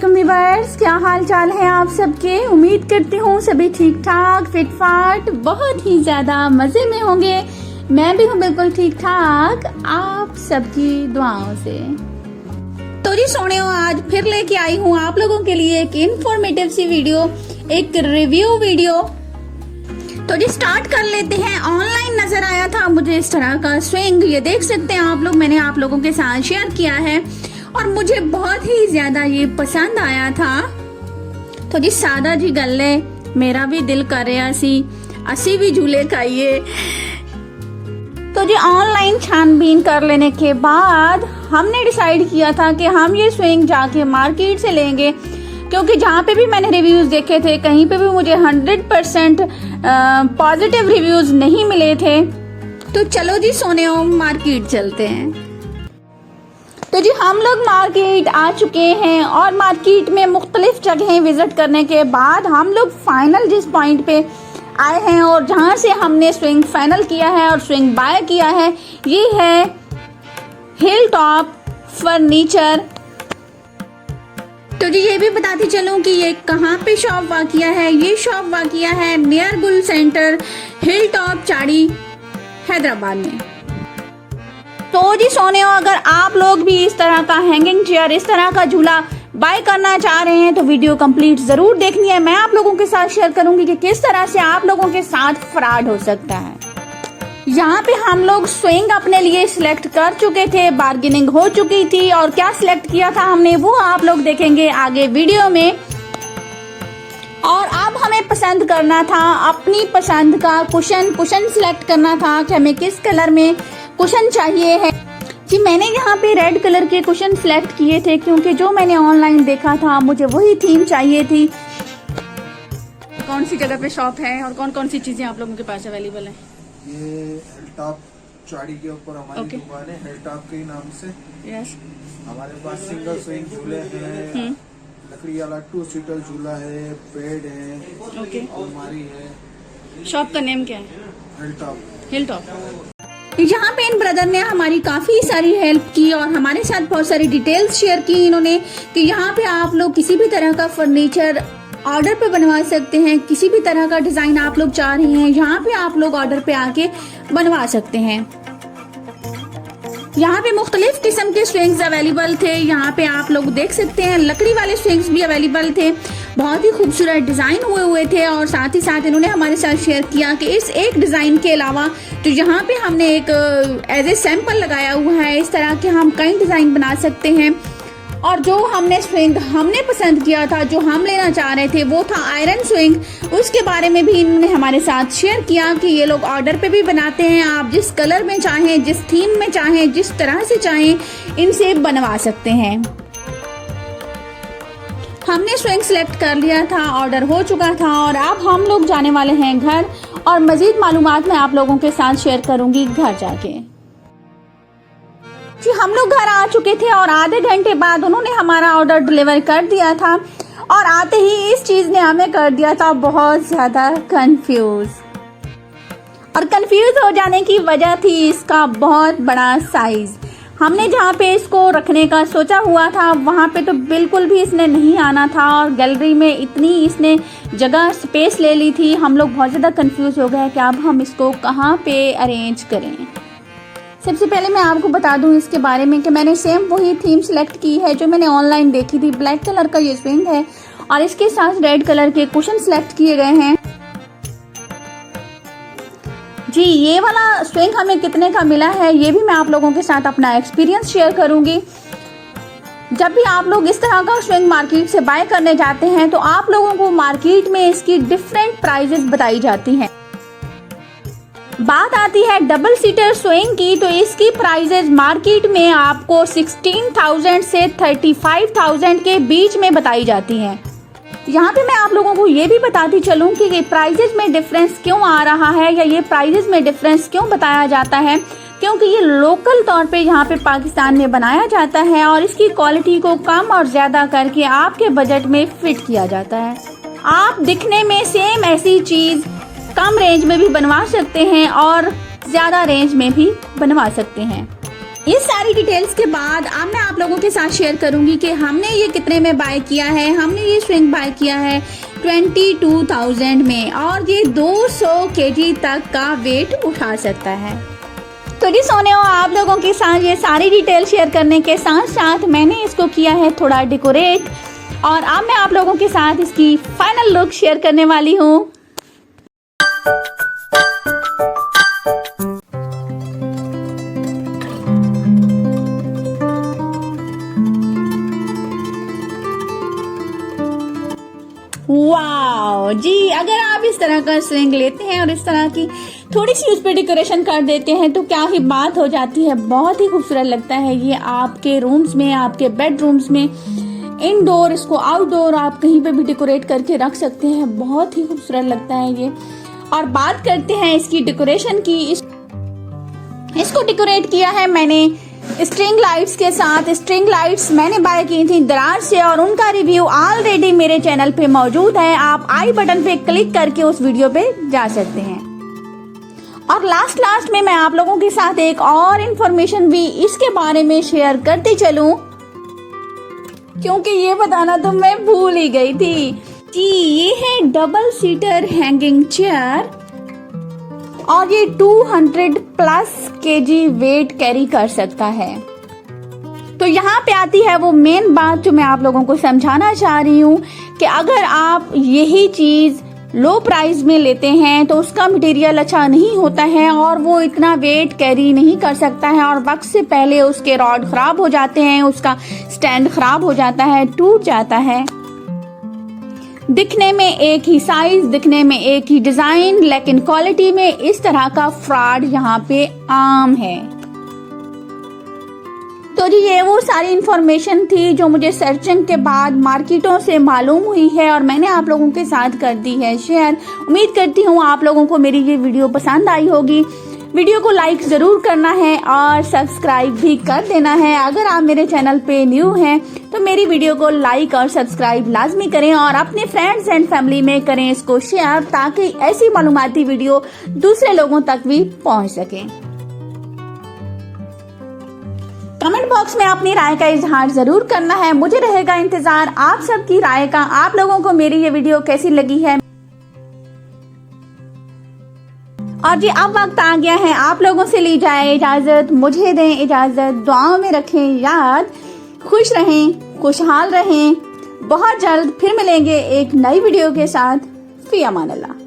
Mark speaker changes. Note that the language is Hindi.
Speaker 1: वालेकुम व्यूअर्स, क्या हाल चाल है आप सबके। उम्मीद करती हूँ सभी ठीक ठाक फिट फाट बहुत ही ज़्यादा मज़े में होंगे। मैं भी हूँ बिल्कुल ठीक ठाक आप सबकी दुआओं से। तो जी सोनियो, आज फिर लेके आई हूँ आप लोगों के लिए एक इन्फॉर्मेटिव सी वीडियो, एक रिव्यू वीडियो। तो जी स्टार्ट कर लेते हैं। ऑनलाइन नजर आया था मुझे इस तरह का स्विंग, ये देख सकते हैं आप लोग, मैंने आप लोगों के साथ शेयर किया है और मुझे बहुत ही ज्यादा ये पसंद आया था। तो जी सादा जी गल्ले, मेरा भी दिल कर रहा सी असी भी झूले खाइए। तो जी ऑनलाइन छानबीन कर लेने के बाद हमने डिसाइड किया था कि हम ये स्विंग जाके मार्केट से लेंगे, क्योंकि जहाँ पे भी मैंने रिव्यूज देखे थे कहीं पे भी मुझे 100% पॉजिटिव रिव्यूज नहीं मिले थे। तो चलो जी सोनियो, मार्केट चलते हैं। तो जी हम लोग मार्केट आ चुके हैं और मार्केट में मुख्तलिफ जगहें विजिट करने के बाद हम लोग फाइनल जिस पॉइंट पे आए हैं और जहाँ से हमने स्विंग फाइनल किया है और स्विंग बाय किया है, ये है हिल टॉप फर्नीचर। तो जी ये भी बताती चलूं कि ये कहाँ पे शॉप वाकिया है। ये शॉप वाकिया है near bull centre, hill top चाड़ी, हैदराबाद में। तो जी सोनियो, अगर आप लोग भी इस तरह का हैंगिंग चेयर, इस तरह का झूला बाय करना चाह रहे हैं तो वीडियो कंप्लीट जरूर देखनी है। मैं आप लोगों के साथ शेयर करूंगी कि किस तरह से आप लोगों के साथ फ्रॉड हो सकता है। यहाँ पे हम लोग स्विंग अपने लिए सिलेक्ट कर चुके थे, बार्गेनिंग हो चुकी थी और क्या सिलेक्ट किया था हमने वो आप लोग देखेंगे आगे वीडियो में। और अब हमें पसंद करना था अपनी पसंद का कुशन सिलेक्ट करना था कि हमें किस कलर में कुशन चाहिए है। जी मैंने यहाँ पे रेड कलर के कुशन सिलेक्ट किए थे, क्योंकि जो मैंने ऑनलाइन देखा था मुझे वही थीम चाहिए थी। कौन सी जगह पे शॉप है और कौन कौन सी चीजें आप लोगों के पास अवेलेबल है?
Speaker 2: ये हिल टॉप चाड़ी के ऊपर हमारी दुकान है, हिल टॉप के नाम से।
Speaker 1: यस।
Speaker 2: हमारे पास सिंगल स्विंग झूले हैं, लकड़ी वाला 2 सीटर झूला है, बेड है, अलमारी है।
Speaker 1: शॉप का नेम क्या है?
Speaker 2: Hill top.
Speaker 1: Hill top. यहाँ पे इन ब्रदर ने हमारी काफी सारी हेल्प की और हमारे साथ बहुत सारी डिटेल्स शेयर की इन्होंने कि यहाँ पे आप लोग किसी भी तरह का फर्नीचर ऑर्डर पे बनवा सकते हैं, किसी भी तरह का डिजाइन आप लोग चाह रहे हैं यहाँ पे आप लोग ऑर्डर पे आके बनवा सकते हैं। यहाँ पे मुख्तलिफ किस्म के स्विंग्स अवेलेबल थे। यहाँ पे आप लोग देख सकते हैं लकड़ी वाले स्विंग्स भी अवेलेबल थे, बहुत ही खूबसूरत डिजाइन हुए थे। और साथ ही साथ इन्होंने हमारे साथ शेयर किया कि इस एक डिजाइन के अलावा तो यहाँ पे हमने एक एज ए सैंपल लगाया हुआ है, इस तरह के हम कई डिजाइन बना सकते हैं। और जो हमने स्विंग हमने पसंद किया था, जो हम लेना चाह रहे थे, वो था आयरन स्विंग। उसके बारे में भी इन्होंने हमारे साथ शेयर किया कि ये लोग ऑर्डर पे भी बनाते हैं, आप जिस कलर में चाहें, जिस थीम में चाहें, जिस तरह से चाहें इनसे बनवा सकते हैं। हमने स्विंग सिलेक्ट कर लिया था, ऑर्डर हो चुका था और अब हम लोग जाने वाले हैं घर और मजीद मालूमात मैं आप लोगों के साथ शेयर करूंगी घर जाके। जी हम लोग घर आ चुके थे और आधे घंटे बाद उन्होंने हमारा ऑर्डर डिलीवर कर दिया था और आते ही इस चीज ने हमें कर दिया था बहुत ज्यादा कंफ्यूज। और कंफ्यूज हो जाने की वजह थी इसका बहुत बड़ा साइज। हमने जहाँ पे इसको रखने का सोचा हुआ था वहाँ पे तो बिल्कुल भी इसने नहीं आना था और गैलरी में इतनी इसने जगह स्पेस ले ली थी। हम लोग बहुत ज़्यादा कंफ्यूज हो गए कि अब हम इसको कहाँ पे अरेंज करें। सबसे पहले मैं आपको बता दूं इसके बारे में कि मैंने सेम वही थीम सिलेक्ट की है जो मैंने ऑनलाइन देखी थी। ब्लैक कलर का ये स्विंग है और इसके साथ रेड कलर के कुशन सिलेक्ट किए गए हैं। जी ये वाला स्विंग हमें कितने का मिला है ये भी मैं आप लोगों के साथ अपना एक्सपीरियंस शेयर करूंगी। जब भी आप लोग इस तरह का स्विंग मार्केट से बाय करने जाते हैं तो आप लोगों को मार्केट में इसकी डिफरेंट प्राइजेस बताई जाती हैं। बात आती है डबल सीटर स्विंग की, तो इसकी प्राइजेस मार्केट में आपको 16,000 से 35,000 के बीच में बताई जाती हैं। यहाँ पे मैं आप लोगों को ये भी बताती चलूँ कि ये प्राइजेस में डिफरेंस क्यों आ रहा है या ये प्राइजेस में डिफरेंस क्यों बताया जाता है, क्योंकि ये लोकल तौर पे यहाँ पे पाकिस्तान में बनाया जाता है और इसकी क्वालिटी को कम और ज़्यादा करके आपके बजट में फिट किया जाता है। आप दिखने में सेम ऐसी चीज़ कम रेंज में भी बनवा सकते हैं और ज़्यादा रेंज में भी बनवा सकते हैं। ये सारी डिटेल्स के बाद अब मैं आप लोगों के साथ शेयर करूंगी कि हमने ये कितने में बाय किया है। हमने ये स्विंग बाय किया है 22,000 में और ये 200 kg तक का वेट उठा सकता है। तो जी सोने हो, आप लोगों के साथ ये सारी डिटेल शेयर करने के साथ साथ मैंने इसको किया है थोड़ा डेकोरेट और अब मैं आप लोगों के साथ इसकी फाइनल लुक शेयर करने वाली हूँ। वाओ जी, अगर आप इस तरह का स्विंग लेते हैं और इस तरह की थोड़ी सी उस पर डेकोरेशन कर देते हैं तो क्या ही बात हो जाती है। बहुत ही खूबसूरत लगता है ये आपके रूम्स में, आपके बेडरूम्स में, इनडोर, इसको आउटडोर आप कहीं पे भी डेकोरेट करके रख सकते हैं। बहुत ही खूबसूरत लगता है ये। और बात करते हैं इसकी डेकोरेशन की। इसको डेकोरेट किया है मैंने स्ट्रिंग लाइट्स के साथ। स्ट्रिंग लाइट्स मैंने बाय की थी दराज से और उनका रिव्यू ऑलरेडी मेरे चैनल पे मौजूद है। आप आई बटन पे क्लिक करके उस वीडियो पे जा सकते हैं। और लास्ट में मैं आप लोगों के साथ एक और इन्फॉर्मेशन भी इसके बारे में शेयर करते चलूं, क्योंकि ये बताना तो मैं भूल ही गई थी कि ये है डबल सीटर हैंगिंग चेयर और ये 200+ kg वेट कैरी कर सकता है। तो यहाँ पे आती है वो मेन बात जो मैं आप लोगों को समझाना चाह रही हूँ कि अगर आप यही चीज लो प्राइस में लेते हैं तो उसका मटेरियल अच्छा नहीं होता है और वो इतना वेट कैरी नहीं कर सकता है और वक्त से पहले उसके रॉड खराब हो जाते हैं, उसका स्टैंड खराब हो जाता है, टूट जाता है। दिखने में एक ही साइज, दिखने में एक ही डिजाइन, लेकिन क्वालिटी में इस तरह का फ्रॉड यहाँ पे आम है। तो जी ये वो सारी इंफॉर्मेशन थी जो मुझे सर्चिंग के बाद मार्केटों से मालूम हुई है और मैंने आप लोगों के साथ कर दी है शेयर। उम्मीद करती हूँ आप लोगों को मेरी ये वीडियो पसंद आई होगी। वीडियो को लाइक जरूर करना है और सब्सक्राइब भी कर देना है। अगर आप मेरे चैनल पे न्यू हैं तो मेरी वीडियो को लाइक और सब्सक्राइब लाजमी करें और अपने फ्रेंड्स एंड फैमिली में करें इसको शेयर, ताकि ऐसी मालूमाती वीडियो दूसरे लोगों तक भी पहुंच सके। कमेंट बॉक्स में अपनी राय का इजहार जरूर करना है। मुझे रहेगा इंतजार आप सबकी राय का। आप लोगों को मेरी ये वीडियो कैसी लगी है। और जी अब वक्त आ गया है आप लोगों से ली जाए इजाजत। मुझे दें इजाजत, दुआओं में रखें याद। खुश रहें, खुशहाल रहें। बहुत जल्द फिर मिलेंगे एक नई वीडियो के साथ। फी अमान अल्लाह।